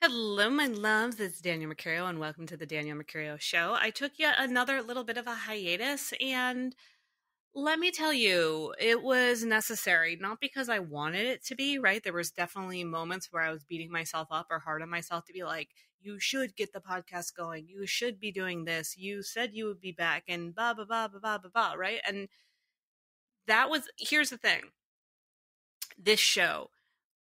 Hello, my loves. It's Danielle Mercurio, and welcome to the Danielle Mercurio Show. I took yet another little bit of a hiatus, and let me tell you, it was necessary. Not because I wanted it to be, right? There was definitely moments where I was beating myself up or hard on myself to be like, you should get the podcast going. You should be doing this. You said you would be back, and blah, blah, blah, blah, blah, blah, blah, right? And here's the thing. This show,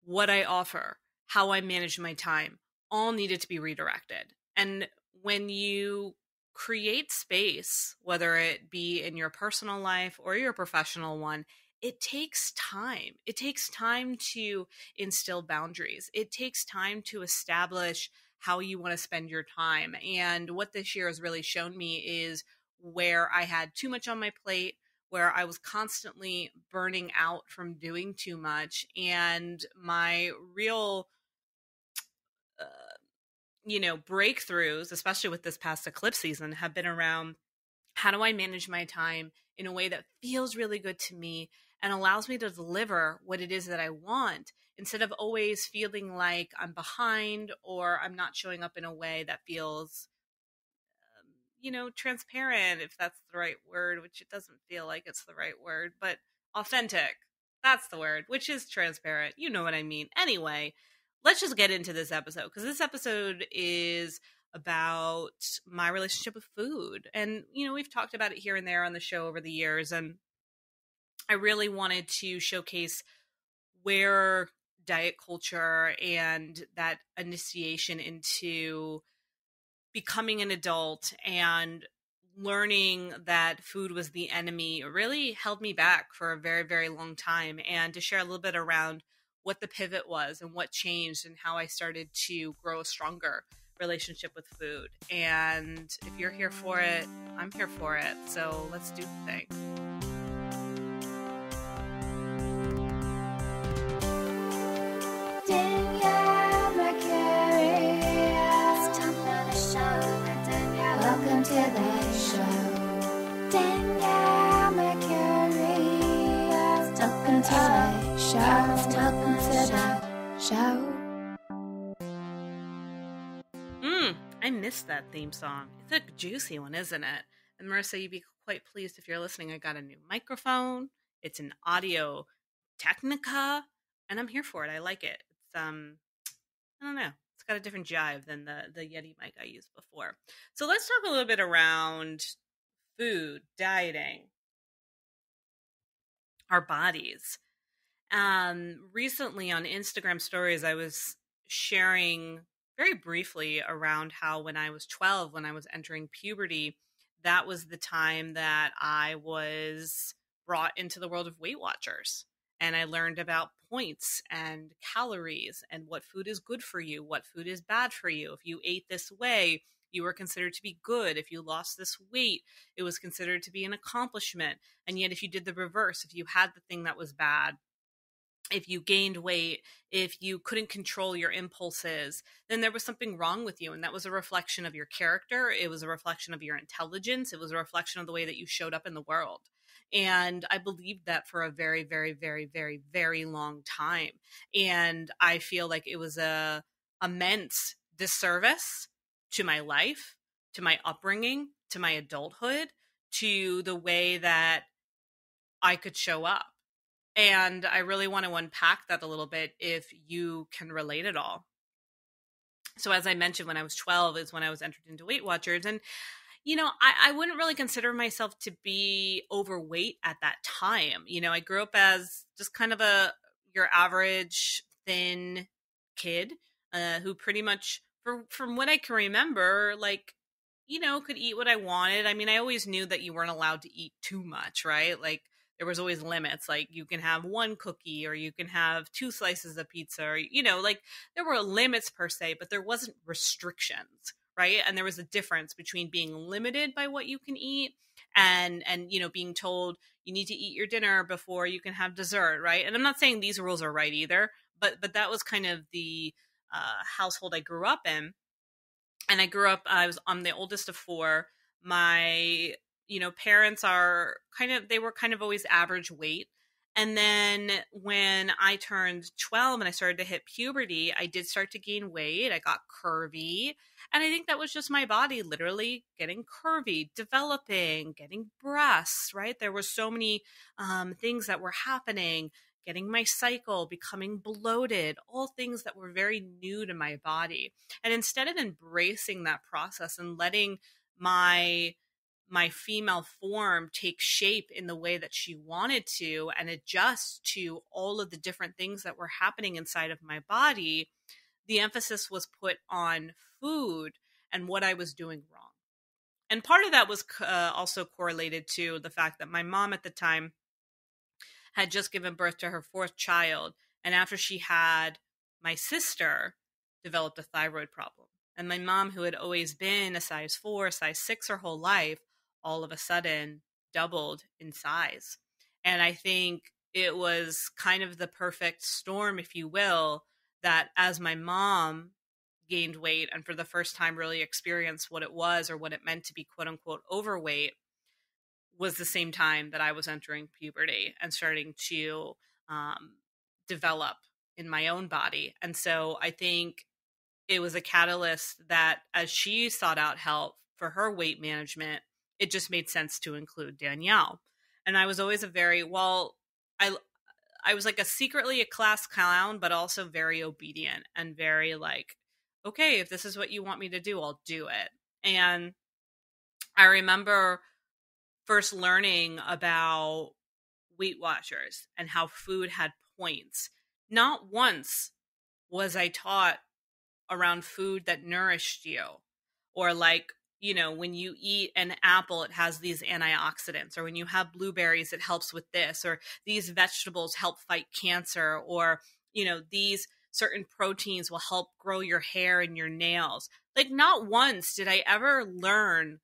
what I offer, how I manage my time, all needed to be redirected. And when you create space, whether it be in your personal life or your professional one, it takes time. It takes time to instill boundaries. It takes time to establish how you want to spend your time. And what this year has really shown me is where I had too much on my plate, where I was constantly burning out from doing too much. And my real, uh, breakthroughs, especially with this past eclipse season, have been around how do I manage my time in a way that feels really good to me and allows me to deliver what it is that I want instead of always feeling like I'm behind or I'm not showing up in a way that feels transparent, if that's the right word, which it doesn't feel like it's the right word, but authentic. That's the word, which is transparent. You know what I mean. Anyway, let's just get into this episode because this episode is about my relationship with food. And, we've talked about it here and there on the show over the years. And I really wanted to showcase where diet culture and that initiation into becoming an adult and learning that food was the enemy really held me back for a very, very long time. And to share a little bit around what the pivot was and what changed and how I started to grow a stronger relationship with food. And if you're here for it, I'm here for it. So let's do the thing. Danielle Mercurio. It's time for the show. Danielle, welcome to the show. Danielle Mercurio. Welcome to the show. Welcome to the show. I missed that theme song. It's a juicy one, isn't it? And Marissa, you'd be quite pleased if you're listening. I got a new microphone. It's an Audio Technica, and I'm here for it. I like it. It's I don't know. It's got a different jive than the Yeti mic I used before. So let's talk a little bit around food, dieting, our bodies. Recently on Instagram stories, I was sharing very briefly around how when I was 12, when I was entering puberty, that was the time that I was brought into the world of Weight Watchers. And I learned about points and calories and what food is good for you, what food is bad for you. If you ate this way, you were considered to be good. If you lost this weight, it was considered to be an accomplishment. And yet if you did the reverse, if you had the thing that was bad, if you gained weight, if you couldn't control your impulses, then there was something wrong with you. And that was a reflection of your character. It was a reflection of your intelligence. It was a reflection of the way that you showed up in the world. And I believed that for a very, very, very, very, very long time. And I feel like it was a immense disservice to my life, to my upbringing, to my adulthood, to the way that I could show up. And I really want to unpack that a little bit if you can relate at all. So as I mentioned, when I was 12 is when I was entered into Weight Watchers. And, I wouldn't really consider myself to be overweight at that time. I grew up as just kind of your average thin kid who pretty much, from what I can remember, could eat what I wanted. I mean, I always knew that you weren't allowed to eat too much, right? Like, there was always limits, like you can have one cookie or you can have 2 slices of pizza or, there were limits per se, but there wasn't restrictions, right? And there was a difference between being limited by what you can eat and being told you need to eat your dinner before you can have dessert, right? And I'm not saying these rules are right either, but that was kind of the household I grew up in. And I'm the oldest of 4. My parents they were kind of always average weight. And then when I turned 12 and I started to hit puberty, I did start to gain weight. I got curvy. And I think that was just my body literally getting curvy, developing, getting breasts, right? There were so many things that were happening, getting my cycle, becoming bloated, all things that were very new to my body. And instead of embracing that process and letting my female form take shape in the way that she wanted to and adjust to all of the different things that were happening inside of my body, the emphasis was put on food and what I was doing wrong. And part of that was also correlated to the fact that my mom at the time had just given birth to her fourth child. And after she had my sister, developed a thyroid problem. And my mom, who had always been a size 4, size 6 her whole life, all of a sudden doubled in size. And I think it was kind of the perfect storm, if you will, that as my mom gained weight and for the first time really experienced what it was or what it meant to be quote unquote overweight, was the same time that I was entering puberty and starting to develop in my own body. And so I think it was a catalyst that as she sought out help for her weight management, it just made sense to include Danielle. And I was always I was like secretly a class clown, but also very obedient and very like, okay, if this is what you want me to do, I'll do it. And I remember first learning about Weight Watchers and how food had points. Not once was I taught around food that nourished you, or like, you know, when you eat an apple, it has these antioxidants, or when you have blueberries, it helps with this, or these vegetables help fight cancer, or, you know, these certain proteins will help grow your hair and your nails. Like, not once did I ever learn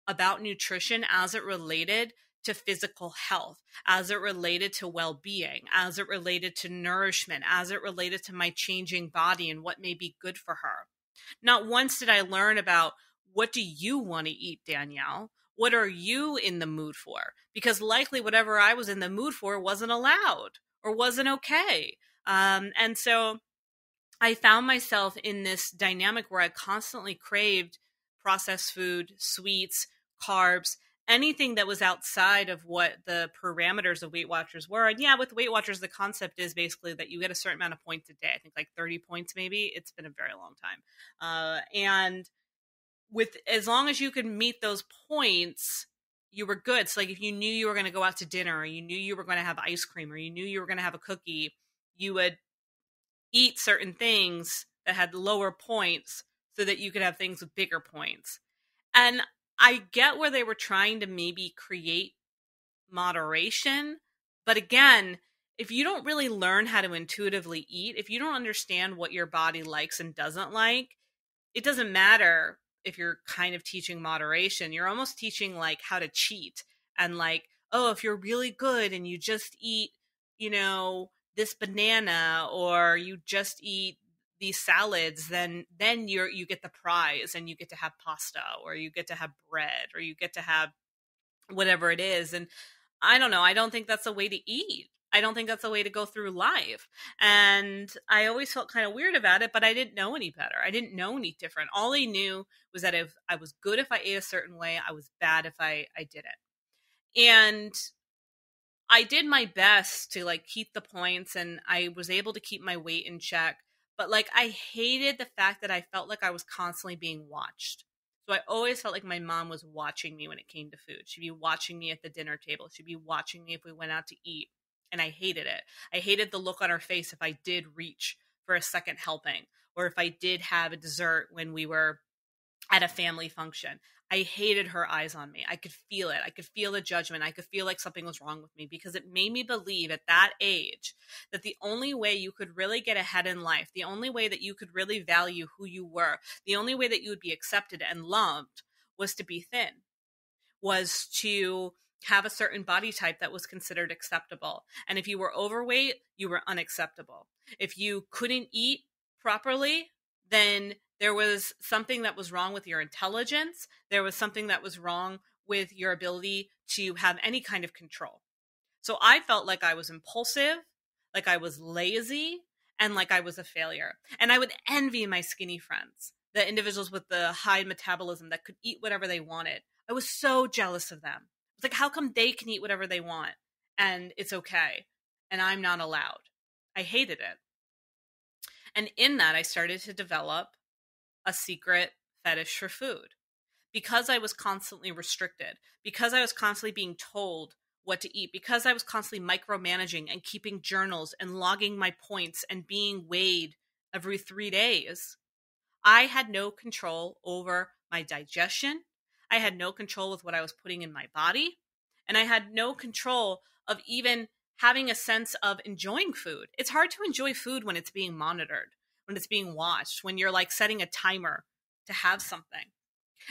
about nutrition as it related to physical health, as it related to well-being, as it related to nourishment, as it related to my changing body and what may be good for her. Not once did I learn about, what do you want to eat, Danielle? What are you in the mood for? Because likely whatever I was in the mood for wasn't allowed or wasn't okay. And so I found myself in this dynamic where I constantly craved processed food, sweets, carbs, anything that was outside of what the parameters of Weight Watchers were. And yeah, with Weight Watchers, the concept is basically that you get a certain amount of points a day. I think like 30 points maybe. It's been a very long time. And with as long as you could meet those points, you were good. So like if you knew you were going to go out to dinner, or you knew you were going to have ice cream, or you knew you were going to have a cookie, you would eat certain things that had lower points so that you could have things with bigger points. And I get where they were trying to maybe create moderation. But again, if you don't really learn how to intuitively eat, if you don't understand what your body likes and doesn't like, it doesn't matter if you're kind of teaching moderation. You're almost teaching like how to cheat, and like, oh, if you're really good and you just eat, you know, this banana, or you just eat these salads, then you get the prize and you get to have pasta, or you get to have bread, or you get to have whatever it is. And I don't know, I don't think that's a way to eat. I don't think that's a way to go through life. And I always felt kind of weird about it, but I didn't know any better. I didn't know any different. All I knew was that if I was good if I ate a certain way, I was bad if I didn't. And I did my best to like keep the points, and I was able to keep my weight in check. But like, I hated the fact that I felt like I was constantly being watched. So I always felt like my mom was watching me when it came to food. She'd be watching me at the dinner table. She'd be watching me if we went out to eat. And I hated it. I hated the look on her face if I did reach for a second helping, or if I did have a dessert when we were at a family function. I hated her eyes on me. I could feel it. I could feel the judgment. I could feel like something was wrong with me, because it made me believe at that age that the only way you could really get ahead in life, the only way that you could really value who you were, the only way that you would be accepted and loved was to be thin, was to have a certain body type that was considered acceptable. And if you were overweight, you were unacceptable. If you couldn't eat properly, then there was something that was wrong with your intelligence. There was something that was wrong with your ability to have any kind of control. So I felt like I was impulsive, like I was lazy, and like I was a failure. And I would envy my skinny friends, the individuals with the high metabolism that could eat whatever they wanted. I was so jealous of them. It's like, how come they can eat whatever they want and it's okay, and I'm not allowed? I hated it. And in that, I started to develop a secret fetish for food because I was constantly restricted, because I was constantly being told what to eat, because I was constantly micromanaging and keeping journals and logging my points and being weighed every 3 days. I had no control over my digestion. I had no control with what I was putting in my body. And I had no control of even having a sense of enjoying food. It's hard to enjoy food when it's being monitored, when it's being watched, when you're like setting a timer to have something.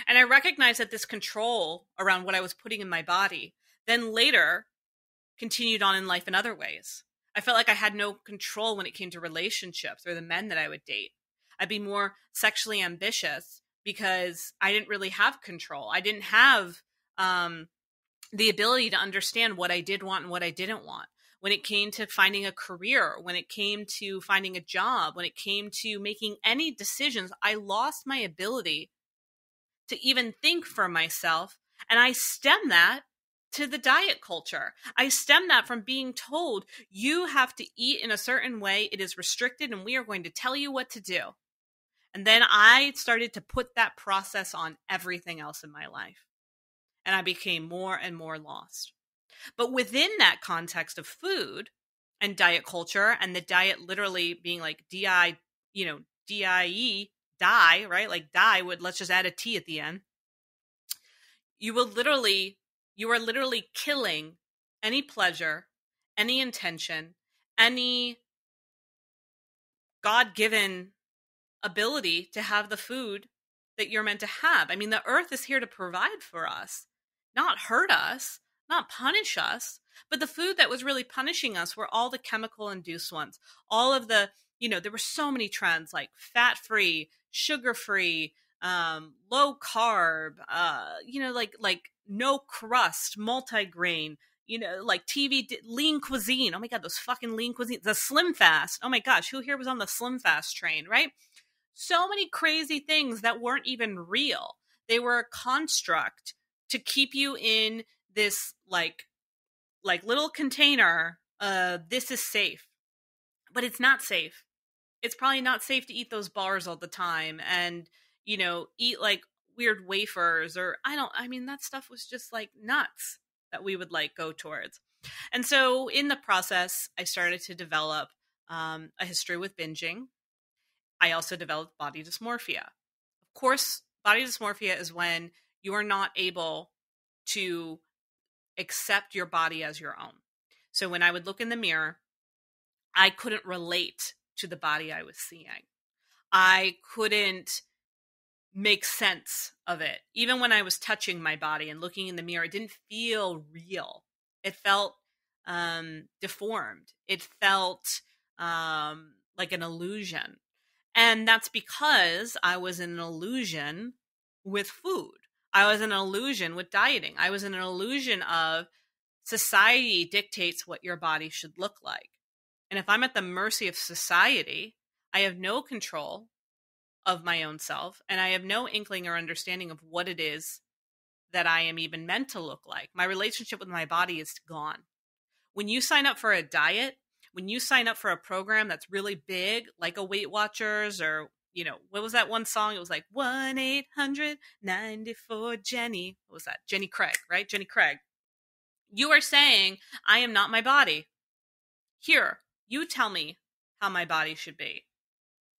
And I recognized that this control around what I was putting in my body then later continued on in life in other ways. I felt like I had no control when it came to relationships or the men that I would date. I'd be more sexually ambitious because I didn't really have control. I didn't have the ability to understand what I did want and what I didn't want. When it came to finding a career, when it came to finding a job, when it came to making any decisions, I lost my ability to even think for myself. And I stem that to the diet culture. I stem that from being told you have to eat in a certain way. It is restricted and we are going to tell you what to do. And then I started to put that process on everything else in my life. And I became more and more lost. But within that context of food and diet culture, and the diet literally being like D-I, D-I-E, die, right? Like die would, let's just add a T at the end. You are literally killing any pleasure, any intention, any God-given ability to have the food that you're meant to have. I mean, the earth is here to provide for us, not hurt us, not punish us. But the food that was really punishing us were all the chemical induced ones. All of the, there were so many trends like fat-free, sugar-free, low carb, like no crust, multigrain, like lean cuisine. Oh my God, those fucking lean cuisine. The Slim Fast. Oh my gosh, who here was on the Slim Fast train, right? So many crazy things that weren't even real. They were a construct to keep you in this like little container. This is safe, but it's not safe. It's probably not safe to eat those bars all the time and, eat like weird wafers that stuff was just like nuts that we would like go towards. And so in the process, I started to develop a history with binging. I also developed body dysmorphia. Of course, body dysmorphia is when you are not able to accept your body as your own. So when I would look in the mirror, I couldn't relate to the body I was seeing. I couldn't make sense of it. Even when I was touching my body and looking in the mirror, it didn't feel real. It felt deformed. It felt like an illusion. And that's because I was in an illusion with food. I was in an illusion with dieting. I was in an illusion of society dictates what your body should look like. And if I'm at the mercy of society, I have no control of my own self, and I have no inkling or understanding of what it is that I am even meant to look like. My relationship with my body is gone. When you sign up for a diet, when you sign up for a program that's really big, like a Weight Watchers or, what was that one song? It was like 1-800-94-JENNY. What was that? Jenny Craig, right? Jenny Craig. You are saying, I am not my body. Here, you tell me how my body should be.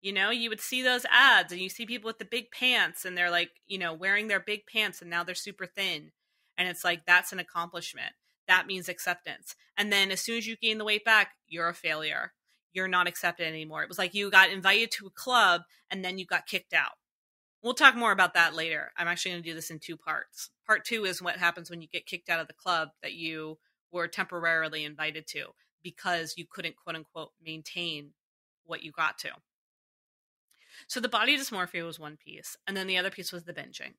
You would see those ads and you see people with the big pants and they're like, wearing their big pants and now they're super thin. And it's like, that's an accomplishment. That means acceptance. And then as soon as you gain the weight back, you're a failure. You're not accepted anymore. It was like you got invited to a club and then you got kicked out. We'll talk more about that later. I'm actually going to do this in 2 parts. Part 2 is what happens when you get kicked out of the club that you were temporarily invited to because you couldn't, quote unquote, maintain what you got to. So the body dysmorphia was one piece. And then the other piece was the binging.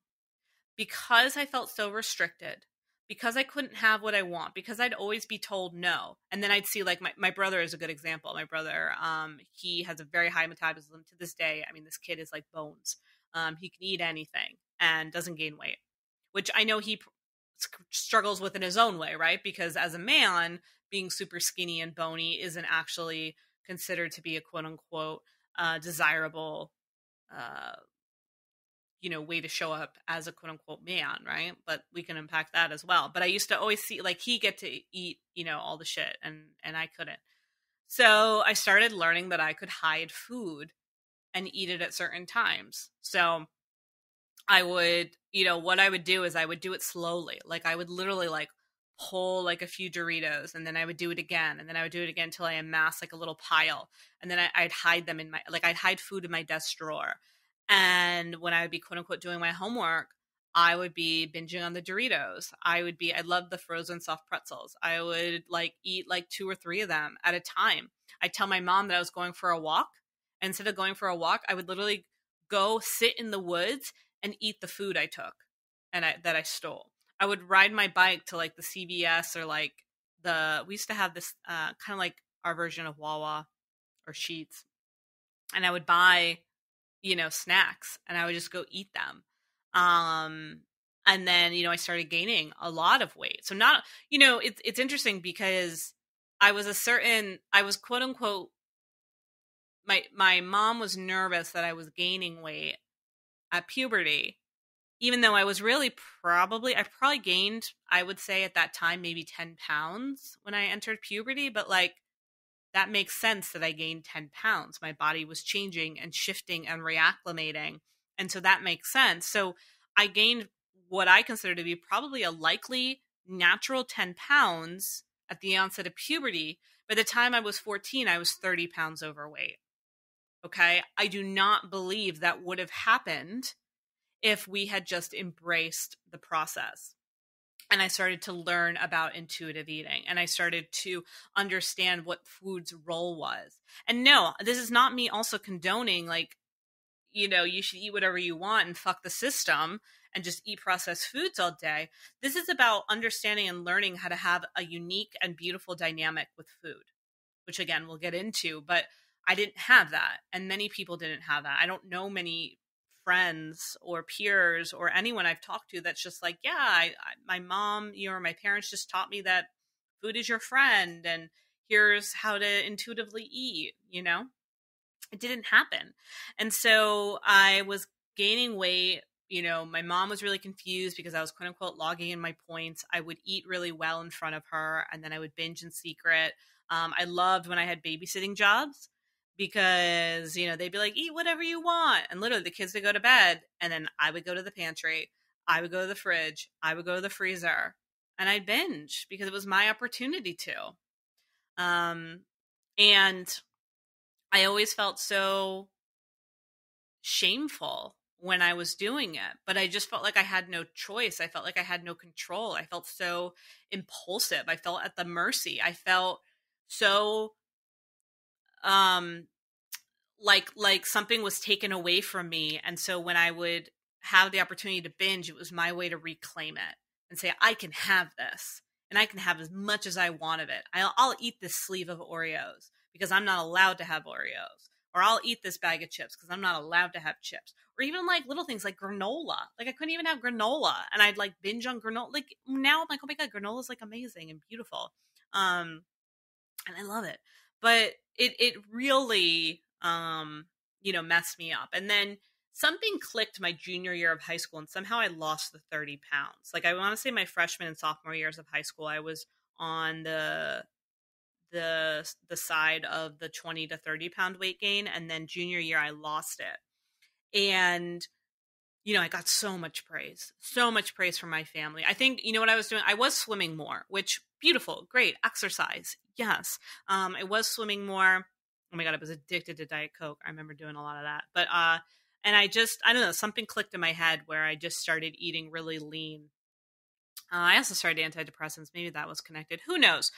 Because I felt so restricted, because I couldn't have what I want, because I'd always be told no. And then I'd see like my brother is a good example. My brother, he has a very high metabolism to this day. I mean, this kid is like bones. He can eat anything and doesn't gain weight, which I know he struggles with in his own way, right? Because as a man, being super skinny and bony isn't actually considered to be a quote unquote desirable way to show up as a quote unquote man, right? But we can unpack that as well. But I used to always see like he get to eat, all the shit and I couldn't. So I started learning that I could hide food and eat it at certain times. So I would, what I would do is I would do it slowly. Like I would literally like pull like a few Doritos and then I would do it again. And then I would do it again until I amassed like a little pile. And then I'd hide them I'd hide food in my desk drawer. And when I would be quote unquote doing my homework, I would be binging on the Doritos. I love the frozen soft pretzels. I would like eat like 2 or 3 of them at a time. I'd tell my mom that I was going for a walk. Instead of going for a walk, I would literally go sit in the woods and eat the food I took and that I stole. I would ride my bike to like the CVS or like we used to have this kind of like our version of Wawa or Sheetz. And I would buy, snacks and I would just go eat them. And then, I started gaining a lot of weight. So not, it's interesting because I was quote unquote, my mom was nervous that I was gaining weight at puberty, even though I was really I probably gained, I would say at that time, maybe 10 pounds when I entered puberty. But like, that makes sense that I gained 10 pounds. My body was changing and shifting and reacclimating. And so that makes sense. So I gained what I consider to be probably a likely natural 10 pounds at the onset of puberty. By the time I was 14, I was 30 pounds overweight. Okay. I do not believe that would have happened if we had just embraced the process. And I started to learn about intuitive eating and I started to understand what food's role was. And no, this is not me also condoning like, you should eat whatever you want and fuck the system and just eat processed foods all day. This is about understanding and learning how to have a unique and beautiful dynamic with food, which again, we'll get into, but I didn't have that. And many people didn't have that. I don't know many friends or peers or anyone I've talked to that's just like, yeah, my mom, or my parents just taught me that food is your friend and here's how to intuitively eat, It didn't happen. And so I was gaining weight. My mom was really confused because I was quote unquote logging in my points. I would eat really well in front of her and then I would binge in secret. I loved when I had babysitting jobs because, they'd be like, eat whatever you want. And literally the kids would go to bed and then I would go to the pantry. I would go to the fridge. I would go to the freezer and I'd binge because it was my opportunity to. And I always felt so shameful when I was doing it, but I just felt like I had no choice. I felt like I had no control. I felt so impulsive. I felt at the mercy. I felt so like something was taken away from me. And so when I would have the opportunity to binge, it was my way to reclaim it and say, I can have this and I can have as much as I want of it. I'll eat this sleeve of Oreos because I'm not allowed to have Oreos, or I'll eat this bag of chips because I'm not allowed to have chips, or even like little things like granola. Like I couldn't even have granola and I'd like binge on granola. Like now I'm like, oh my God, granola is like amazing and beautiful. And I love it, but it really, messed me up. And then something clicked my junior year of high school and somehow I lost the 30 pounds. Like I want to say my freshman and sophomore years of high school, I was on the side of the 20 to 30 pound weight gain. And then junior year, I lost it. And, I got so much praise from my family. I think, what I was doing? I was swimming more, which beautiful, great exercise. Yes. I was swimming more. Oh my God, I was addicted to Diet Coke. I remember doing a lot of that. But, and I don't know, something clicked in my head where I just started eating really lean. I also started antidepressants. Maybe that was connected. Who knows?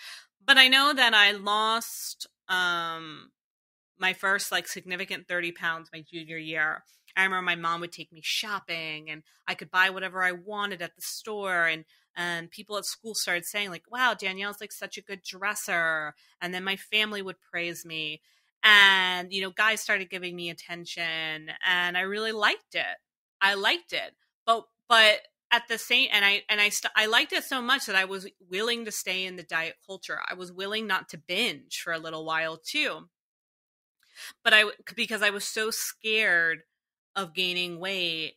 But I know that I lost my first like significant 30 pounds my junior year. I remember my mom would take me shopping and I could buy whatever I wanted at the store. And And people at school started saying like, wow, Danielle's like such a good dresser. And then my family would praise me. And, guys started giving me attention and I really liked it. I liked it. But at the same, I liked it so much that I was willing to stay in the diet culture. I was willing not to binge for a little while too. But because I was so scared of gaining weight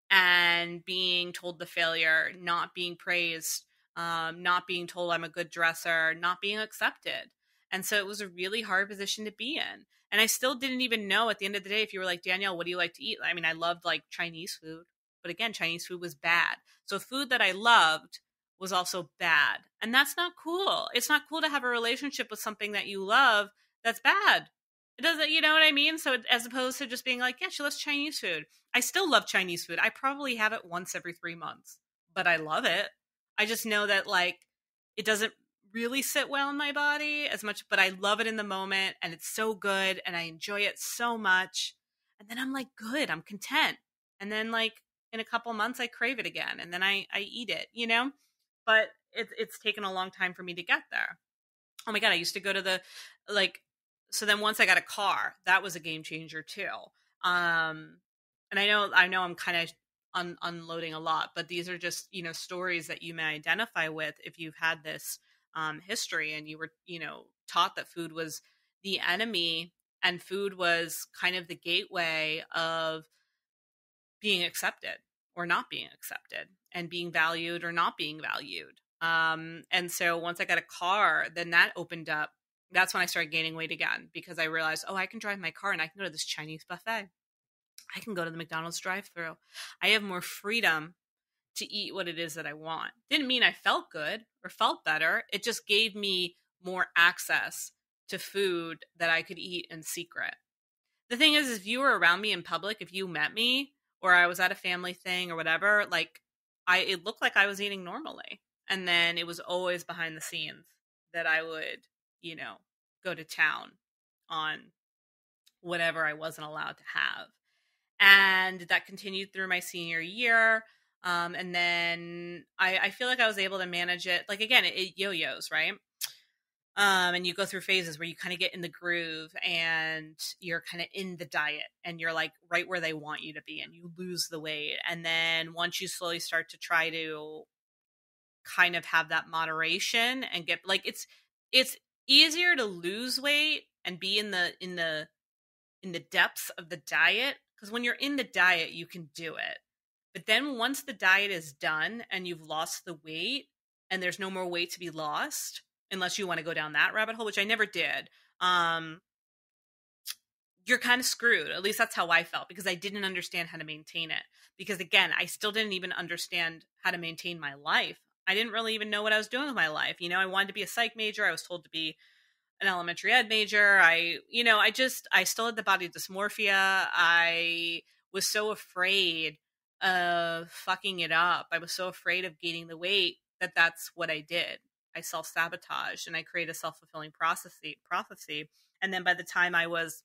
and being told the failure, not being praised, not being told I'm a good dresser, not being accepted. And so it was a really hard position to be in. And I still didn't even know at the end of the day, if you were like, Danielle, what do you like to eat? I mean, I loved like Chinese food, but again, Chinese food was bad. So food that I loved was also bad. And that's not cool. It's not cool to have a relationship with something that you love that's bad. It doesn't, you know what I mean? So as opposed to just being like, yeah, she loves Chinese food. I still love Chinese food. I probably have it once every 3 months, but I love it. I just know that like it doesn't really sit well in my body as much, but I love it in the moment and it's so good and I enjoy it so much. And then I'm like, good, I'm content. And then like in a couple months I crave it again and then I eat it, But it's taken a long time for me to get there. Oh my God, I used to go to so then once I got a car, that was a game changer too. And I know I'm kind of unloading a lot, but these are just, stories that you may identify with if you've had this history and you were, taught that food was the enemy and food was kind of the gateway of being accepted or not being accepted and being valued or not being valued. And so once I got a car, then that opened up. That's when I started gaining weight again because I realized, oh, I can drive my car and I can go to this Chinese buffet. I can go to the McDonald's drive-thru. I have more freedom to eat what it is that I want. Didn't mean I felt good or felt better. It just gave me more access to food that I could eat in secret. The thing is if you were around me in public, if you met me or I was at a family thing or whatever, like it looked like I was eating normally. And then it was always behind the scenes that I would, go to town on whatever I wasn't allowed to have. And that continued through my senior year. And then I feel like I was able to manage it. Like, again, it yo-yos, right? And you go through phases where you kind of get in the groove and you're kind of in the diet and you're like right where they want you to be and you lose the weight. And then once you slowly start to try to kind of have that moderation and get like, it's easier to lose weight and be in the depths of the diet. Because when you're in the diet, you can do it. But then once the diet is done and you've lost the weight and there's no more weight to be lost, unless you want to go down that rabbit hole, which I never did, you're kind of screwed. At least that's how I felt because I didn't understand how to maintain it. Because again, I still didn't even understand how to maintain my life. I didn't really even know what I was doing with my life. I wanted to be a psych major. I was told to be an elementary ed major. I still had the body dysmorphia. I was so afraid of fucking it up. I was so afraid of gaining the weight that's what I did. I self-sabotaged and I created a self-fulfilling prophecy. And then by the time I was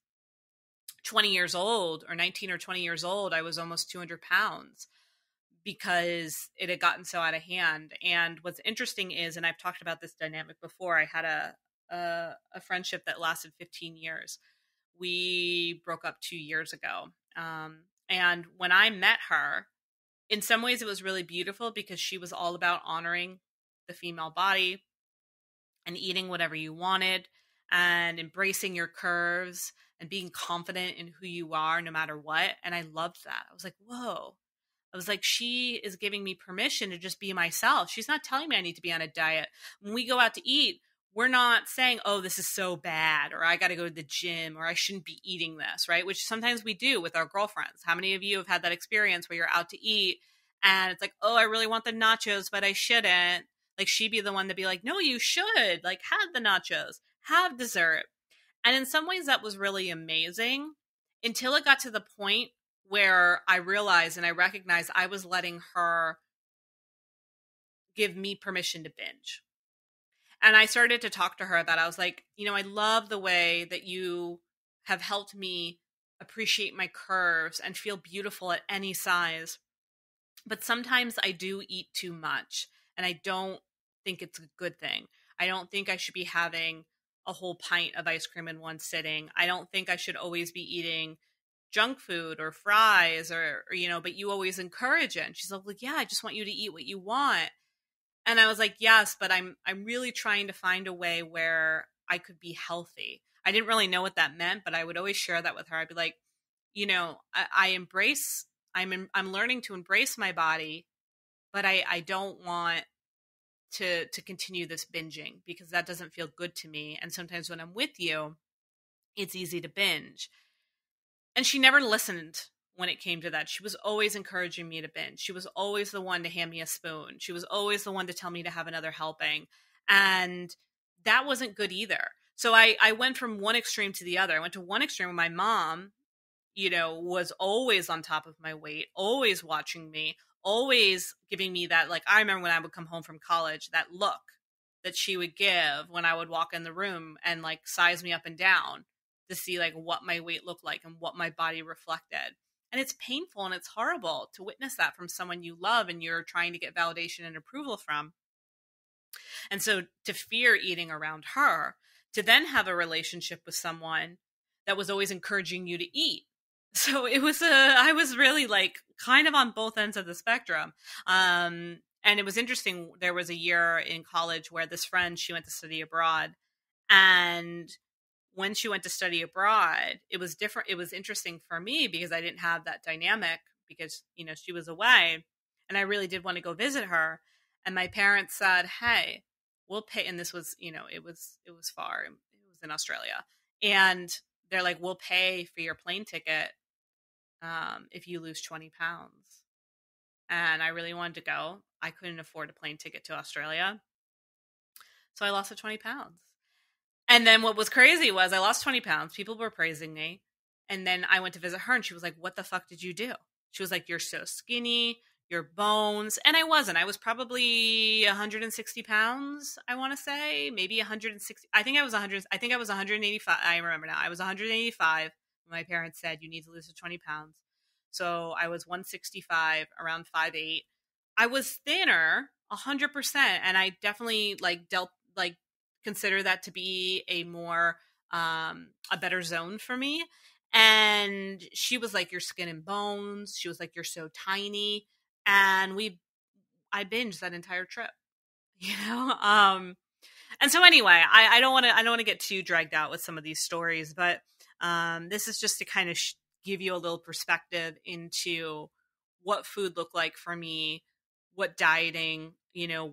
20 years old or 19 or 20 years old, I was almost 200 pounds because it had gotten so out of hand. And what's interesting is, and I've talked about this dynamic before, I had a friendship that lasted 15 years. We broke up 2 years ago. And when I met her, in some ways it was really beautiful because she was all about honoring the female body and eating whatever you wanted and embracing your curves and being confident in who you are no matter what. And I loved that. I was like, whoa. I was like, she is giving me permission to just be myself. She's not telling me I need to be on a diet. When we go out to eat, we're not saying, oh, this is so bad, or I got to go to the gym, or I shouldn't be eating this, right? Which sometimes we do with our girlfriends. How many of you have had that experience where you're out to eat and it's like, oh, I really want the nachos, but I shouldn't. Like she'd be the one to be like, no, you should. Like have the nachos, have dessert. And in some ways that was really amazing until it got to the point where I realized and I recognized I was letting her give me permission to binge. And I started to talk to her about, I was like, I love the way that you have helped me appreciate my curves and feel beautiful at any size. But sometimes I do eat too much. And I don't think it's a good thing. I don't think I should be having a whole pint of ice cream in one sitting. I don't think I should always be eating junk food or fries or but you always encourage it. And she's like, yeah, I just want you to eat what you want. And I was like, yes, but I'm really trying to find a way where I could be healthy. I didn't really know what that meant, but I would always share that with her. I'd be like, I'm learning to embrace my body, but I don't want to continue this binging because that doesn't feel good to me. And sometimes when I'm with you, it's easy to binge. And she never listened when it came to that. She was always encouraging me to binge. She was always the one to hand me a spoon. She was always the one to tell me to have another helping. And that wasn't good either. So I went from one extreme to the other. I went to one extreme where my mom, was always on top of my weight, always watching me, always giving me that, like, I remember when I would come home from college, that look that she would give when I would walk in the room and like size me up and down to see like what my weight looked like and what my body reflected. And it's painful and it's horrible to witness that from someone you love and you're trying to get validation and approval from. And so to fear eating around her, to then have a relationship with someone that was always encouraging you to eat. So I was really like kind of on both ends of the spectrum. And it was interesting. There was a year in college where this friend, she went to study abroad. And when she went to study abroad, it was different. It was interesting for me because I didn't have that dynamic because, she was away and I really did want to go visit her. And my parents said, hey, we'll pay. And this was, it was far. It was in Australia. And they're like, we'll pay for your plane ticket if you lose 20 pounds. And I really wanted to go. I couldn't afford a plane ticket to Australia. So I lost the 20 pounds. And then what was crazy was I lost 20 pounds. People were praising me. And then I went to visit her and she was like, what the fuck did you do? She was like, you're so skinny, your bones. And I wasn't. I was probably 160 pounds, I want to say. Maybe 160. I think I was 185. I remember now. I was 185. My parents said, you need to lose 20 pounds. So I was 165, around 5'8". I was thinner, 100%. And I definitely consider that to be a more, a better zone for me. And she was like, your skin and bones. She was like, you're so tiny. And I binged that entire trip, and so anyway, I don't want to get too dragged out with some of these stories, but this is just to kind of give you a little perspective into what food looked like for me, what dieting,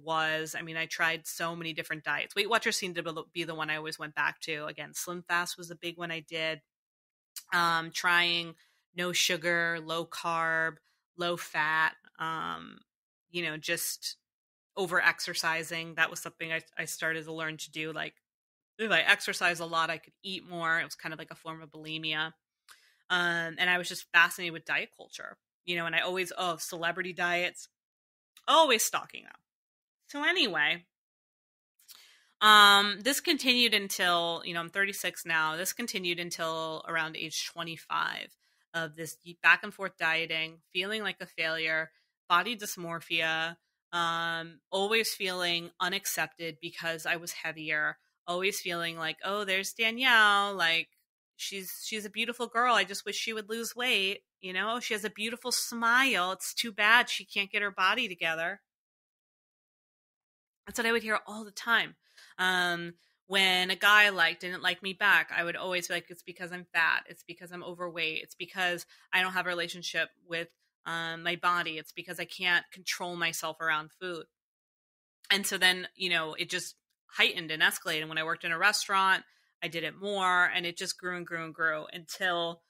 was. I mean, I tried so many different diets. Weight Watchers seemed to be the one I always went back to. Again, Slim Fast was a big one I did. Trying no sugar, low carb, low fat, just over exercising. That was something I started to learn to do. Like if I exercise a lot, I could eat more. It was kind of like a form of bulimia. And I was just fascinated with diet culture, and I always, celebrity diets, always stalking them. So anyway, this continued until, I'm 36 now. This continued until around age 25 of this back and forth dieting, feeling like a failure, body dysmorphia, always feeling unaccepted because I was heavier, always feeling like, oh, there's Danielle. Like she's a beautiful girl. I just wish she would lose weight. She has a beautiful smile. It's too bad she can't get her body together. That's what I would hear all the time. When a guy didn't like me back, I would always be like, it's because I'm fat. It's because I'm overweight. It's because I don't have a relationship with my body. It's because I can't control myself around food. And so then, it just heightened and escalated. And when I worked in a restaurant, I did it more, and it just grew and grew and grew until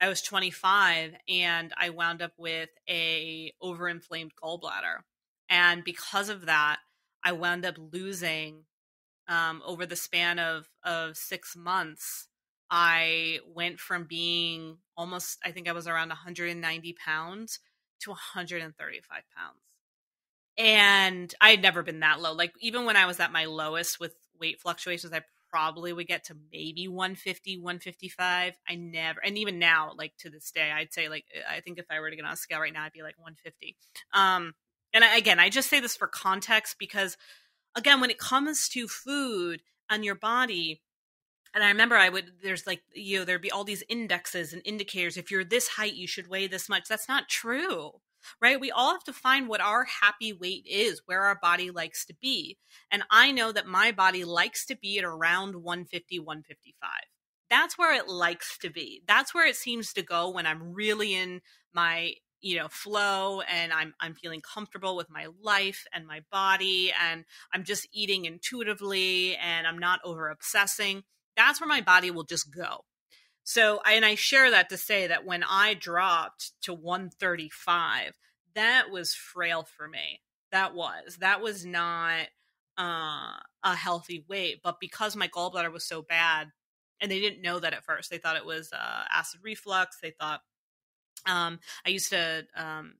I was 25 and I wound up with a overinflamed gallbladder. And because of that, I wound up losing, over the span of 6 months, I went from being almost, I think I was around 190 pounds to 135 pounds. And I had never been that low. Like even when I was at my lowest with weight fluctuations, I probably would get to maybe 150, 155. I never, and even now, like to this day, I'd say I think if I were to get on a scale right now, I'd be like 150. And again, I just say this for context because, again, when it comes to food and your body, and I remember there's like, there'd be all these indexes and indicators. If you're this height, you should weigh this much. That's not true, right? We all have to find what our happy weight is, where our body likes to be. And I know that my body likes to be at around 150, 155. That's where it likes to be. That's where it seems to go when I'm really in my, flow, and I'm feeling comfortable with my life and my body, and I'm just eating intuitively, and I'm not over obsessing. That's where my body will just go. So, and I share that to say that when I dropped to 135, that was frail for me. That was not a healthy weight. But because my gallbladder was so bad, and they didn't know that at first, they thought it was acid reflux. They thought I used to,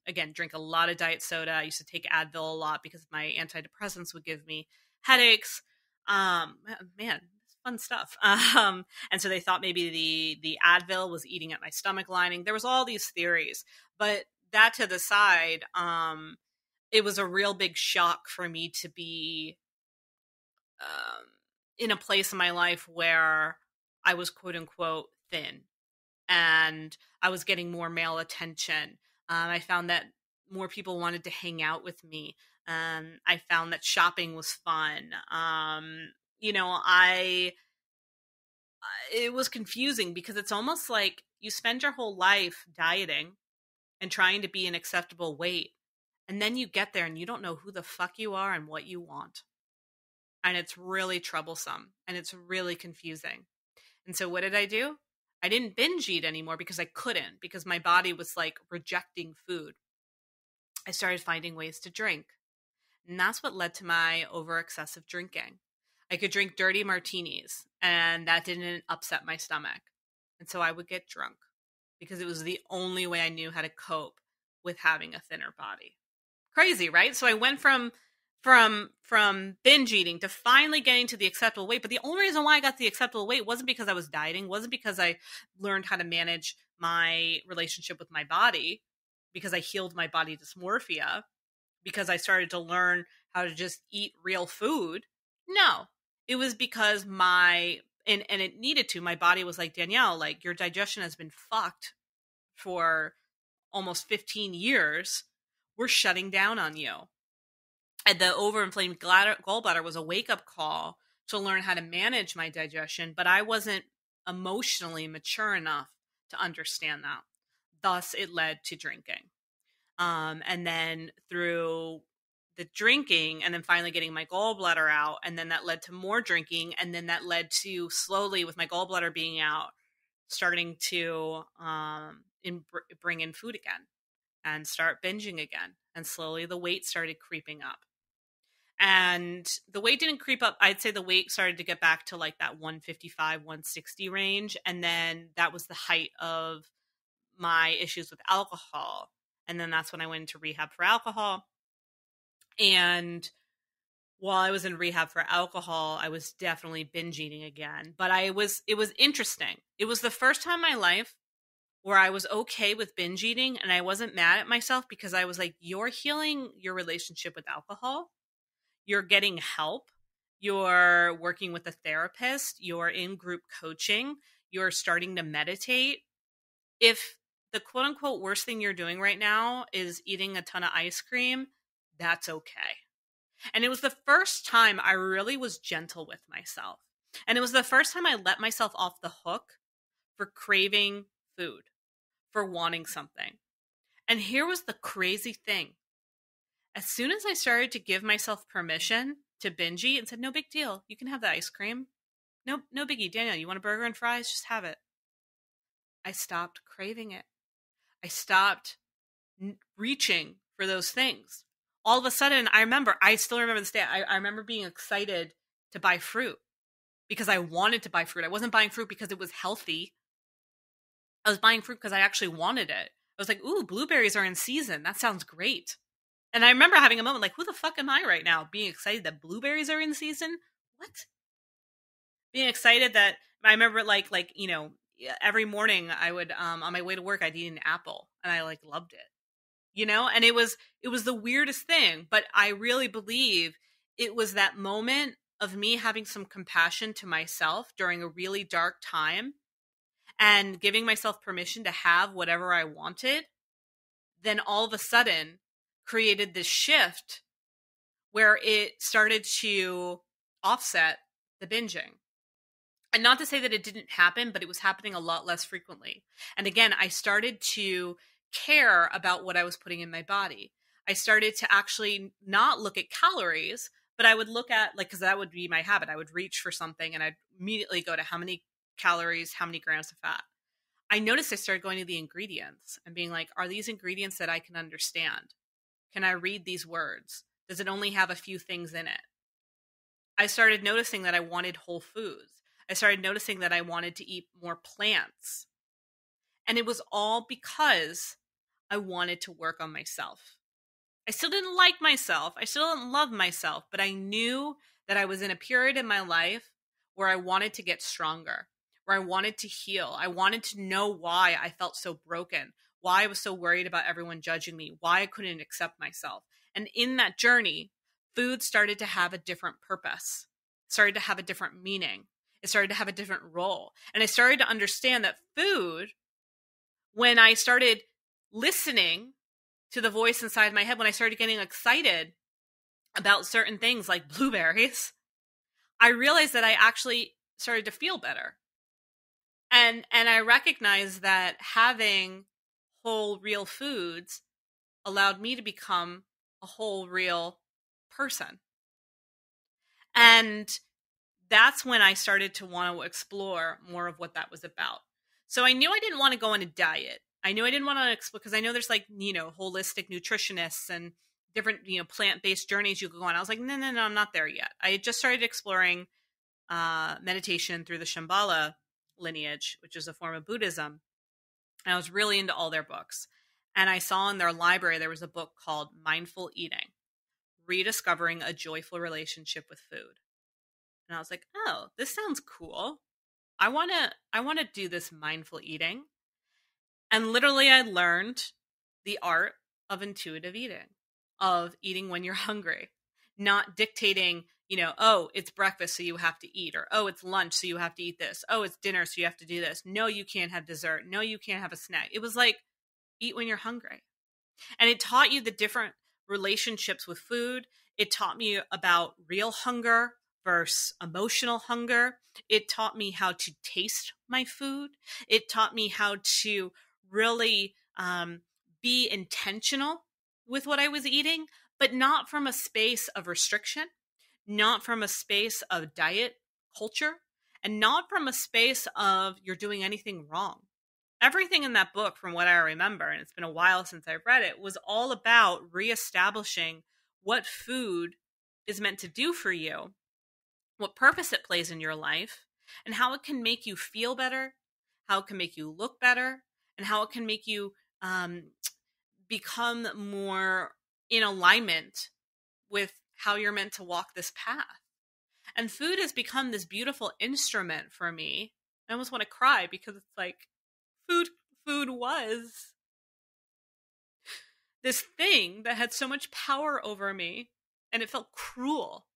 again, drink a lot of diet soda. I used to take Advil a lot because my antidepressants would give me headaches. Man, fun stuff. And so they thought maybe the Advil was eating at my stomach lining. There was all these theories, but that to the side, it was a real big shock for me to be in a place in my life where I was quote unquote thin, and I was getting more male attention. I found that more people wanted to hang out with me. I found that shopping was fun. It was confusing because it's almost like you spend your whole life dieting and trying to be an acceptable weight. And then you get there and you don't know who the fuck you are and what you want. And it's really troublesome and it's really confusing. And so what did I do? I didn't binge eat anymore because I couldn't, because my body was like rejecting food. I started finding ways to drink. And that's what led to my over excessive drinking. I could drink dirty martinis and that didn't upset my stomach. And so I would get drunk because it was the only way I knew how to cope with having a thinner body. Crazy, right? So I went from binge eating to finally getting to the acceptable weight. But the only reason why I got the acceptable weight wasn't because I was dieting, wasn't because I learned how to manage my relationship with my body, because I healed my body dysmorphia, because I started to learn how to just eat real food. No, it was because and it needed to. My body was like, Danielle, like your digestion has been fucked for almost 15 years. We're shutting down on you. And the overinflamed gallbladder was a wake-up call to learn how to manage my digestion, but I wasn't emotionally mature enough to understand that. Thus, it led to drinking. And then through the drinking and then finally getting my gallbladder out, and then that led to more drinking, and then that led to slowly, with my gallbladder being out, starting to bring in food again and start binging again. And slowly the weight started creeping up. And the weight didn't creep up. I'd say the weight started to get back to like that 155, 160 range. And then that was the height of my issues with alcohol. And then that's when I went into rehab for alcohol. And while I was in rehab for alcohol, I was definitely binge eating again. But it was interesting. It was the first time in my life where I was okay with binge eating and I wasn't mad at myself, because I was like, you're healing your relationship with alcohol. You're getting help. You're working with a therapist. You're in group coaching. You're starting to meditate. If the quote unquote worst thing you're doing right now is eating a ton of ice cream, that's okay. And it was the first time I really was gentle with myself. And it was the first time I let myself off the hook for craving food, for wanting something. And here was the crazy thing. As soon as I started to give myself permission to binge eat and said, no big deal, you can have the ice cream. No biggie. Danielle, you want a burger and fries? Just have it. I stopped craving it. I stopped reaching for those things. All of a sudden, I still remember this day, I remember being excited to buy fruit because I wanted to buy fruit. I wasn't buying fruit because it was healthy. I was buying fruit because I actually wanted it. I was like, ooh, blueberries are in season. That sounds great. And I remember having a moment like, who the fuck am I right now? Being excited that blueberries are in season? What? Being excited that, I remember every morning I would, on my way to work, I'd eat an apple and I loved it. And it was the weirdest thing, but I really believe it was that moment of me having some compassion to myself during a really dark time and giving myself permission to have whatever I wanted, then all of a sudden created this shift where it started to offset the binging. And not to say that it didn't happen, but it was happening a lot less frequently. And again, I started to care about what I was putting in my body. I started to actually not look at calories, but I would look at, like, because that would be my habit. I would reach for something and I'd immediately go to how many calories, how many grams of fat. I noticed I started going to the ingredients and being like, are these ingredients that I can understand? Can I read these words? Does it only have a few things in it? I started noticing that I wanted whole foods. I started noticing that I wanted to eat more plants. And it was all because I wanted to work on myself. I still didn't like myself. I still didn't love myself, but I knew that I was in a period in my life where I wanted to get stronger, where I wanted to heal. I wanted to know why I felt so broken, why I was so worried about everyone judging me, why I couldn't accept myself. And in that journey, food started to have a different purpose, started to have a different meaning. It started to have a different role. And I started to understand that food, when I started listening to the voice inside my head, when I started getting excited about certain things like blueberries, I realized that I actually started to feel better. And I recognized that having whole, real foods allowed me to become a whole, real person. And that's when I started to want to explore more of what that was about. So I knew I didn't want to go on a diet. I knew I didn't want to explore, because I know there's, like, holistic nutritionists and different, plant-based journeys you could go on. I was like, no, I'm not there yet. I had just started exploring meditation through the Shambhala lineage, which is a form of Buddhism. And I was really into all their books. And I saw in their library, there was a book called Mindful Eating, Rediscovering a Joyful Relationship with Food. And I was like, oh, this sounds cool. I want to do this mindful eating. And literally I learned the art of intuitive eating, of eating when you're hungry, not dictating, oh, it's breakfast, so you have to eat, or, oh, it's lunch, so you have to eat this. Oh, it's dinner, so you have to do this. No, you can't have dessert. No, you can't have a snack. It was like, eat when you're hungry. And it taught you the different relationships with food. It taught me about real hunger versus emotional hunger. It taught me how to taste my food. It taught me how to really be intentional with what I was eating, but not from a space of restriction, not from a space of diet culture, and not from a space of you're doing anything wrong. Everything in that book, from what I remember, and it's been a while since I've read it, was all about reestablishing what food is meant to do for you, what purpose it plays in your life, and how it can make you feel better, how it can make you look better, and how it can make you become more in alignment with how you're meant to walk this path. And food has become this beautiful instrument for me. I almost want to cry, because it's like, food was this thing that had so much power over me, and it felt cruel,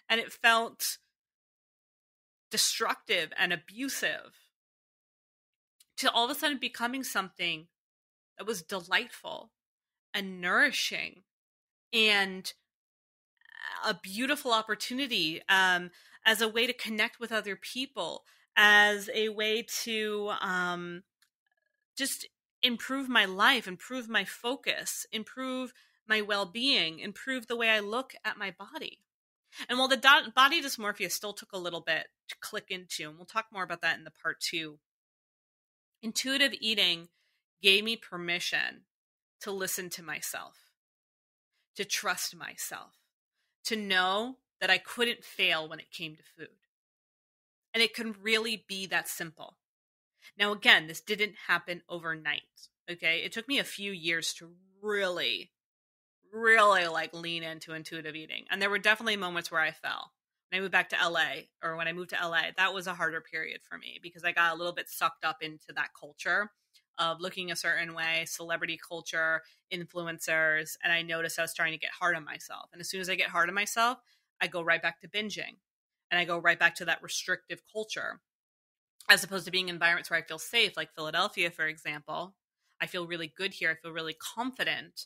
and it felt destructive and abusive, to all of a sudden becoming something that was delightful and nourishing and a beautiful opportunity, as a way to connect with other people, as a way to just improve my life, improve my focus, improve my well-being, improve the way I look at my body. And while the body dysmorphia still took a little bit to click into, and we'll talk more about that in the part 2, intuitive eating gave me permission to listen to myself, to trust myself, to know that I couldn't fail when it came to food. And it can really be that simple. Now, again, this didn't happen overnight, okay? It took me a few years to really like lean into intuitive eating. And there were definitely moments where I fell. When I moved back to LA, that was a harder period for me, because I got a little bit sucked up into that culture of looking a certain way, celebrity culture, influencers, and I noticed I was starting to get hard on myself. And as soon as I get hard on myself, I go right back to binging, and I go right back to that restrictive culture, as opposed to being in environments where I feel safe, like Philadelphia, for example. I feel really good here. I feel really confident.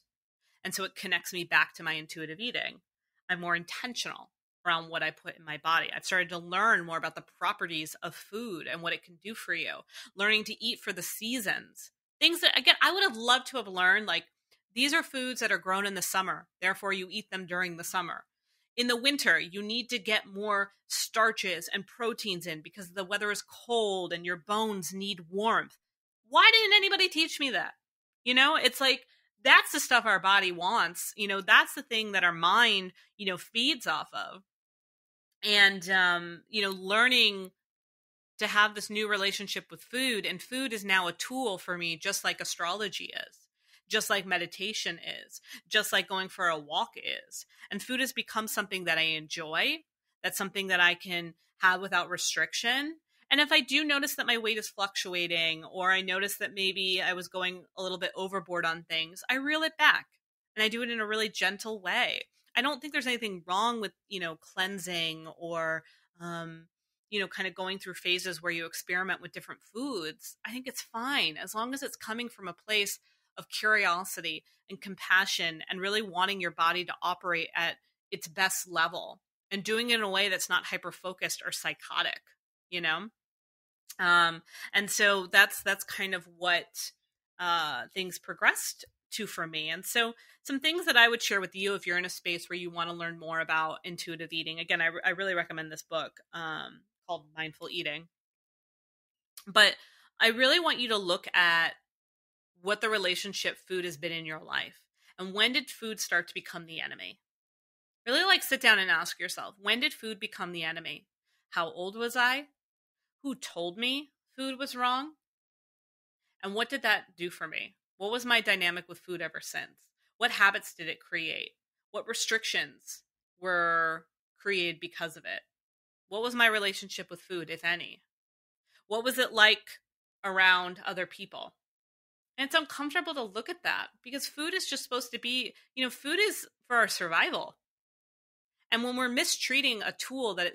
And so it connects me back to my intuitive eating. I'm more intentional around what I put in my body. I've started to learn more about the properties of food and what it can do for you. Learning to eat for the seasons. Things that, again, I would have loved to have learned, like, these are foods that are grown in the summer. Therefore, you eat them during the summer. In the winter, you need to get more starches and proteins in because the weather is cold and your bones need warmth. Why didn't anybody teach me that? It's like, that's the stuff our body wants. That's the thing that our mind, feeds off of. And, learning to have this new relationship with food, and food is now a tool for me, just like astrology is, just like meditation is, just like going for a walk is. And food has become something that I enjoy. That's something that I can have without restriction. And if I do notice that my weight is fluctuating, or I notice that maybe I was going a little bit overboard on things, I reel it back, and I do it in a really gentle way. I don't think there's anything wrong with, cleansing or, kind of going through phases where you experiment with different foods. I think it's fine as long as it's coming from a place of curiosity and compassion and really wanting your body to operate at its best level and doing it in a way that's not hyper-focused or psychotic, And so that's kind of what things progressed to for me. And so some things that I would share with you if you're in a space where you want to learn more about intuitive eating. Again, I really recommend this book called Mindful Eating. But I really want you to look at what the relationship food has been in your life. And when did food start to become the enemy? Really sit down and ask yourself, when did food become the enemy? How old was I? Who told me food was wrong? And what did that do for me? What was my dynamic with food ever since? What habits did it create? What restrictions were created because of it? What was my relationship with food, if any? What was it like around other people? And it's uncomfortable to look at that because food is just supposed to be, food is for our survival. And when we're mistreating a tool that,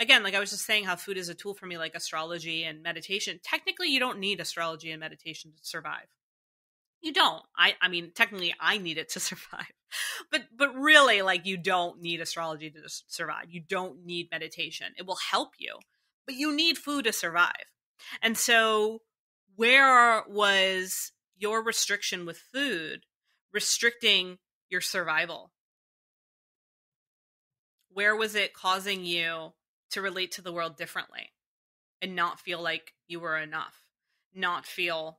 again, like I was just saying how food is a tool for me, like astrology and meditation, technically you don't need astrology and meditation to survive. You don't. I mean, technically I need it to survive, but really, like, you don't need astrology to survive. You don't need meditation. It will help you, but you need food to survive. And so where was your restriction with food restricting your survival? Where was it causing you to relate to the world differently and not feel like you were enough, not feel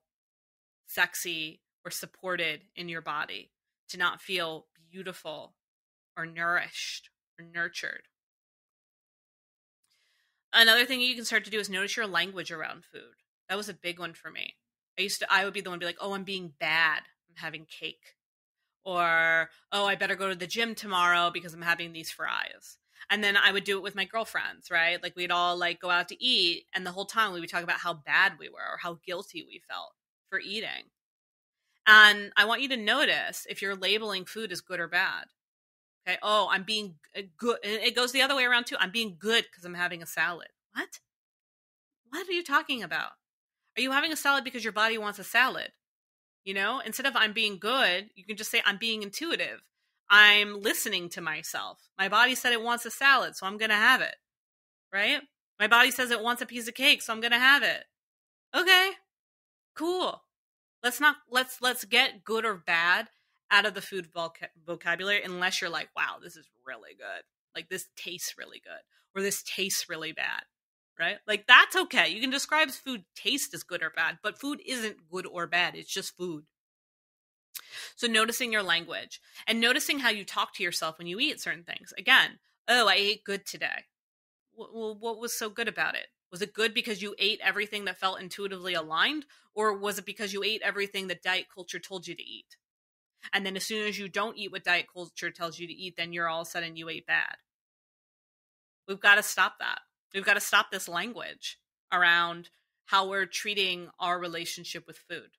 sexy or supported in your body, to not feel beautiful or nourished or nurtured? Another thing you can start to do is notice your language around food. That was a big one for me. I would be the one to be like, oh, I'm being bad. I'm having cake. Or, oh, I better go to the gym tomorrow because I'm having these fries. And then I would do it with my girlfriends, right? Like we'd all go out to eat, and the whole time we would talk about how bad we were or how guilty we felt for eating. And I want you to notice if you're labeling food as good or bad. Okay, oh, I'm being good. And it goes the other way around too. I'm being good because I'm having a salad. What? What are you talking about? Are you having a salad because your body wants a salad? Instead of I'm being good, you can just say I'm being intuitive. I'm listening to myself. My body said it wants a salad, so I'm going to have it. Right? My body says it wants a piece of cake, so I'm going to have it. Okay. Cool. Let's get good or bad out of the food vocabulary unless you're like, wow, this is really good. Like this tastes really good, or this tastes really bad. Right? Like that's okay. You can describe food taste as good or bad, but food isn't good or bad. It's just food. So noticing your language and noticing how you talk to yourself when you eat certain things. Again, oh, I ate good today. Well, what was so good about it? Was it good because you ate everything that felt intuitively aligned? Or was it because you ate everything that diet culture told you to eat? And then as soon as you don't eat what diet culture tells you to eat, then you're all of a sudden you ate bad. We've got to stop that. We've got to stop this language around how we're treating our relationship with food.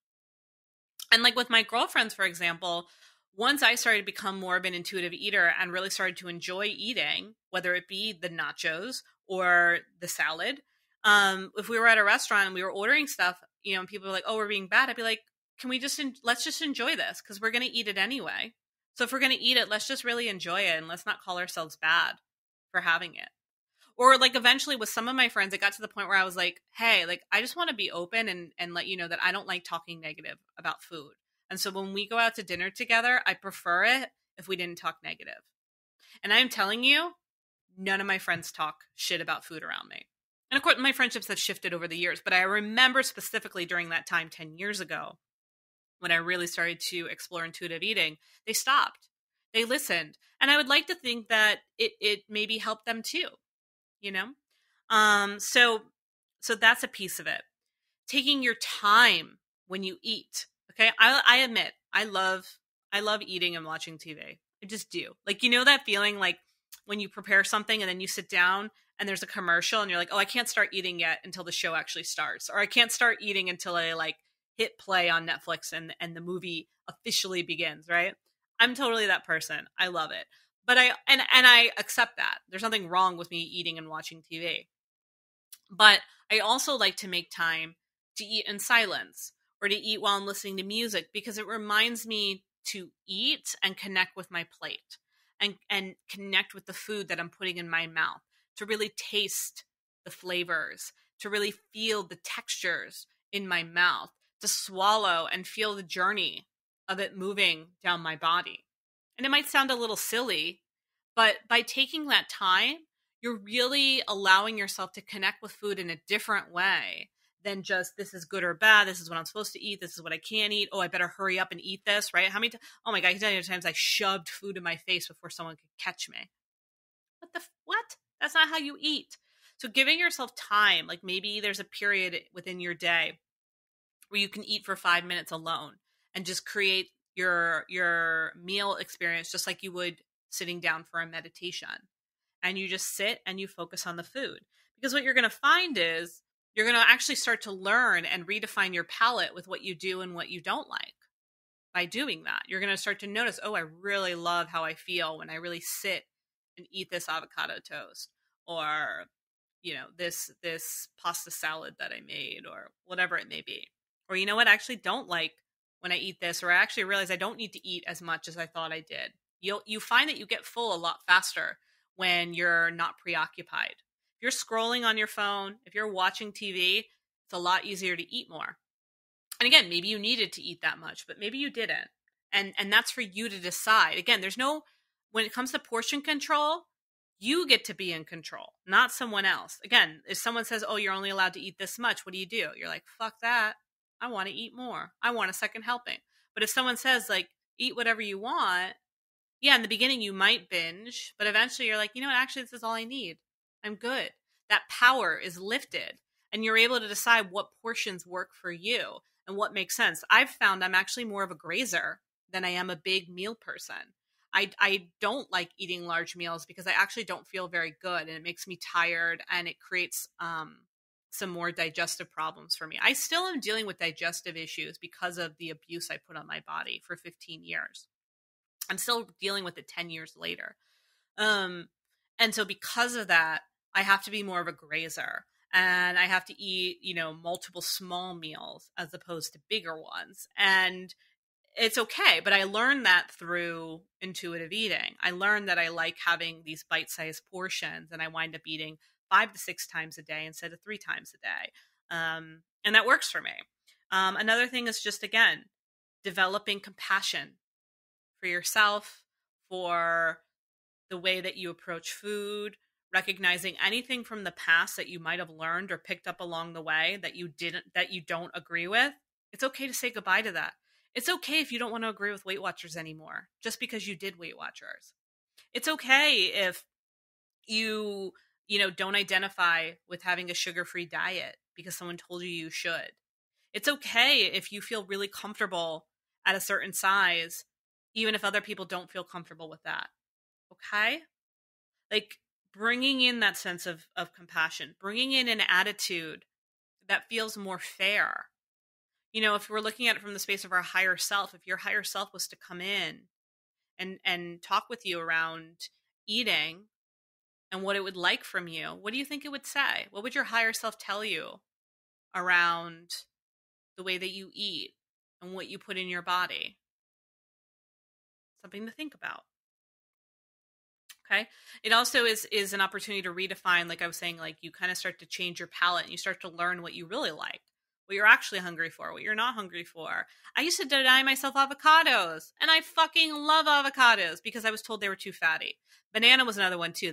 And like with my girlfriends, for example, once I started to become more of an intuitive eater and really started to enjoy eating, whether it be the nachos or the salad, if we were at a restaurant and we were ordering stuff, and people were like, "Oh, we're being bad," I'd be like, "Can we just let's just enjoy this because we're going to eat it anyway. So if we're going to eat it, let's just really enjoy it and let's not call ourselves bad for having it." Or like eventually with some of my friends, it got to the point where I was like, "Hey, like I just want to be open and let you know that I don't like talking negative about food. And so when we go out to dinner together, I prefer it if we didn't talk negative." And I'm telling you, none of my friends talk shit about food around me. And of course, my friendships have shifted over the years, but I remember specifically during that time 10 years ago when I really started to explore intuitive eating, they stopped. They listened. And I would like to think that it maybe helped them too, you know? So that's a piece of it. Taking your time when you eat. Okay. I admit I love eating and watching TV. I just do. Like, that feeling like when you prepare something and then you sit down and there's a commercial and you're like, "Oh, I can't start eating yet until the show actually starts." Or I can't start eating until I like hit play on Netflix and the movie officially begins, right? I'm totally that person. I love it. But I accept that. There's nothing wrong with me eating and watching TV. But I also like to make time to eat in silence or to eat while I'm listening to music because it reminds me to eat and connect with my plate and connect with the food that I'm putting in my mouth, to really taste the flavors, to really feel the textures in my mouth, to swallow and feel the journey of it moving down my body. And it might sound a little silly, but by taking that time, you're really allowing yourself to connect with food in a different way than just, this is good or bad, this is what I'm supposed to eat, this is what I can't eat, oh, I better hurry up and eat this, right? Oh my God, I can tell you how many times I shoved food in my face before someone could catch me. What? That's not how you eat. So giving yourself time, like maybe there's a period within your day where you can eat for 5 minutes alone and just create your meal experience just like you would sitting down for a meditation. And you just sit and you focus on the food. Because what you're going to find is you're going to actually start to learn and redefine your palate with what you do and what you don't like. By doing that, you're going to start to notice, oh, I really love how I feel when I really sit and eat this avocado toast, or this pasta salad that I made, or whatever it may be. Or you know what, I actually don't like when I eat this, or I actually realize I don't need to eat as much as I thought I did. You find that you get full a lot faster when you're not preoccupied. If you're scrolling on your phone, if you're watching TV, it's a lot easier to eat more. And again, maybe you needed to eat that much, but maybe you didn't. And that's for you to decide. Again, when it comes to portion control, you get to be in control, not someone else. Again, if someone says, "Oh, you're only allowed to eat this much," what do? You're like, "Fuck that. I want to eat more. I want a second helping." But if someone says, like, "Eat whatever you want," yeah, in the beginning you might binge, but eventually you're like, "You know what? Actually, this is all I need. I'm good." That power is lifted, and you're able to decide what portions work for you and what makes sense. I've found I'm actually more of a grazer than I am a big meal person. I don't like eating large meals because I actually don't feel very good, and it makes me tired, and it creates some more digestive problems for me. I still am dealing with digestive issues because of the abuse I put on my body for 15 years. I'm still dealing with it 10 years later. And so because of that, I have to be more of a grazer, and I have to eat, multiple small meals as opposed to bigger ones. And it's okay. But I learned that through intuitive eating. I learned that I like having these bite-sized portions, and I wind up eating 5 to 6 times a day instead of 3 times a day. And that works for me. Another thing is just, again, developing compassion for yourself, for the way that you approach food, recognizing anything from the past that you might have learned or picked up along the way that you don't agree with. It's okay to say goodbye to that. It's okay if you don't want to agree with Weight Watchers anymore, just because you did Weight Watchers. It's okay if you don't identify with having a sugar-free diet because someone told you should. It's okay if you feel really comfortable at a certain size, even if other people don't feel comfortable with that. Okay? Like, bringing in that sense of compassion, bringing in an attitude that feels more fair. if we're looking at it from the space of our higher self, if your higher self was to come in and talk with you around eating and what it would like from you, what do you think it would say? What would your higher self tell you around the way that you eat and what you put in your body? Something to think about. Okay. It also is an opportunity to redefine, like I was saying, like you kind of start to change your palate and you start to learn what you really like, what you're actually hungry for, what you're not hungry for. I used to deny myself avocados, and I fucking love avocados because I was told they were too fatty. Banana was another one too.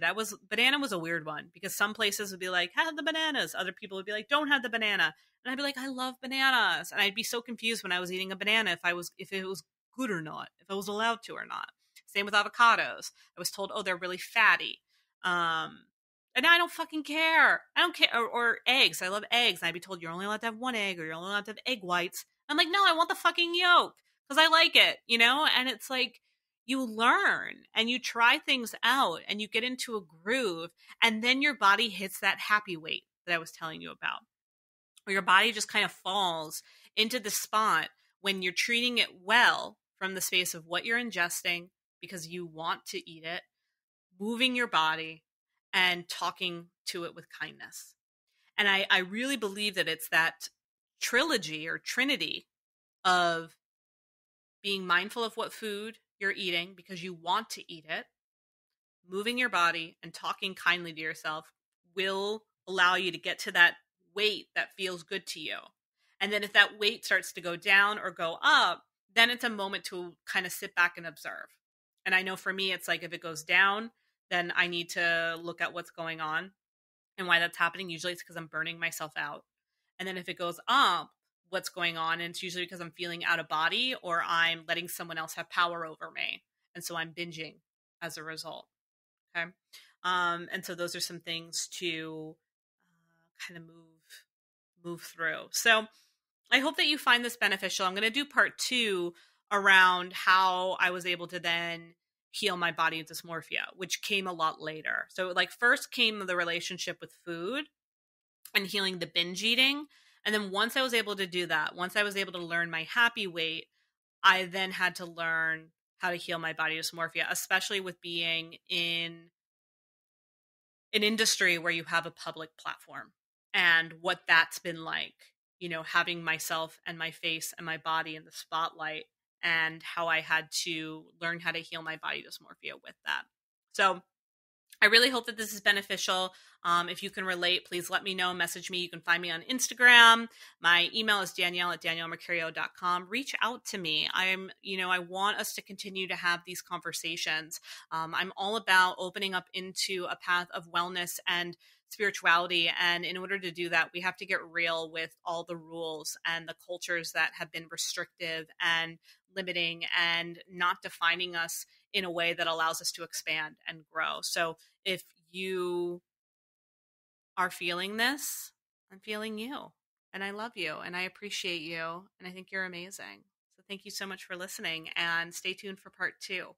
Banana was a weird one because some places would be like, have the bananas. Other people would be like, don't have the banana. And I'd be like, I love bananas. And I'd be so confused when I was eating a banana if it was good or not, if I was allowed to or not. Same with avocados. I was told, oh, they're really fatty. And I don't fucking care. I don't care. Or eggs. I love eggs. And I'd be told you're only allowed to have one egg or you're only allowed to have egg whites. I'm like, no, I want the fucking yolk because I like it, And it's like you learn and you try things out and you get into a groove and then your body hits that happy weight that I was telling you about. Where your body just kind of falls into the spot when you're treating it well from the space of what you're ingesting because you want to eat it, moving your body, and talking to it with kindness. And I really believe that it's that trilogy or trinity of being mindful of what food you're eating because you want to eat it, moving your body, and talking kindly to yourself will allow you to get to that weight that feels good to you. And then if that weight starts to go down or go up, then it's a moment to kind of sit back and observe. And I know for me, it's like if it goes down, then I need to look at what's going on and why that's happening. Usually it's because I'm burning myself out. And then if it goes up, what's going on? And it's usually because I'm feeling out of body or I'm letting someone else have power over me. And so I'm binging as a result. Okay. And so those are some things to kind of move through. So I hope that you find this beneficial. I'm going to do part 2 around how I was able to then heal my body dysmorphia, which came a lot later. So like first came the relationship with food and healing the binge eating. And then once I was able to do that, once I was able to learn my happy weight, I then had to learn how to heal my body dysmorphia, especially with being in an industry where you have a public platform and what that's been like, having myself and my face and my body in the spotlight and how I had to learn how to heal my body dysmorphia with that. So I really hope that this is beneficial. If you can relate, please let me know. Message me. You can find me on Instagram. My email is Danielle@DanielleMercurio.com. Reach out to me. I want us to continue to have these conversations. I'm all about opening up into a path of wellness and spirituality. And in order to do that, we have to get real with all the rules and the cultures that have been restrictive and limiting and not defining us in a way that allows us to expand and grow. So if you are feeling this, I'm feeling you, and I love you, and I appreciate you, and I think you're amazing. So thank you so much for listening, and stay tuned for part 2.